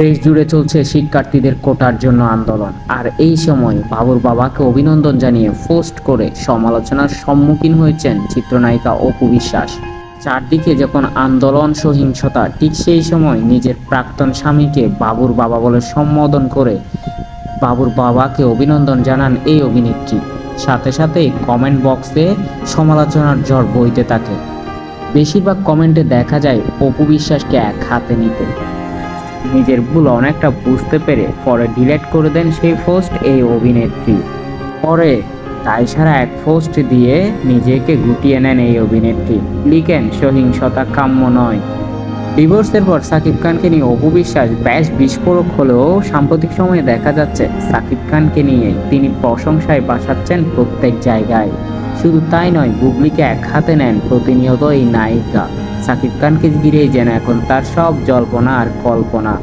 দেশ জুড়ে চলছে শিক্ষার্থীদের কোটার জন্য আন্দোলন, আর এই সময় বাবুর বাবাকে অভিনন্দন জানিয়ে পোস্ট করে সমালোচনার সম্মুখীন হয়েছেন চিত্রনায়িকা অপু বিশ্বাস। চারদিকে যখন আন্দোলন, সহিংসতা, ঠিক সেই সময় নিজের প্রাক্তন স্বামীকে বাবুর বাবা বলে সম্বোধন করে বাবুর বাবাকে অভিনন্দন জানান এই অভিনেত্রী। সাথে সাথে কমেন্ট বক্সে সমালোচনার ঝড় বইতে থাকে। বেশিরভাগ কমেন্টে দেখা যায় অপু বিশ্বাসকে এক হাতে নিতে। নিজের ভুল অনেকটা বুঝতে পেরে পরে ডিলিট করে দেন সেই পোস্ট এই অভিনেত্রী। পরে দায়সারা এক পোস্ট দিয়ে নিজেকে গুটিয়ে নেন এই অভিনেত্রী। লিখেন, সহিংসতা কাম্য নয়। ডিভোর্সের পর সাকিব খানকে নিয়ে অপু বিশ্বাস বেশ বিস্ফোরক হলেও সাম্প্রতিক সময়ে দেখা যাচ্ছে সাকিব খানকে নিয়ে তিনি প্রশংসায় ভাসাচ্ছেন প্রত্যেক জায়গায়। শুধু তাই নয়, বুবলিকে এক হাতে নেন প্রতিনিয়ত এই নায়িকা। সাকিব খানকে ঘিরেই যেন এখন তার সব জল্পনা আর কল্পনা।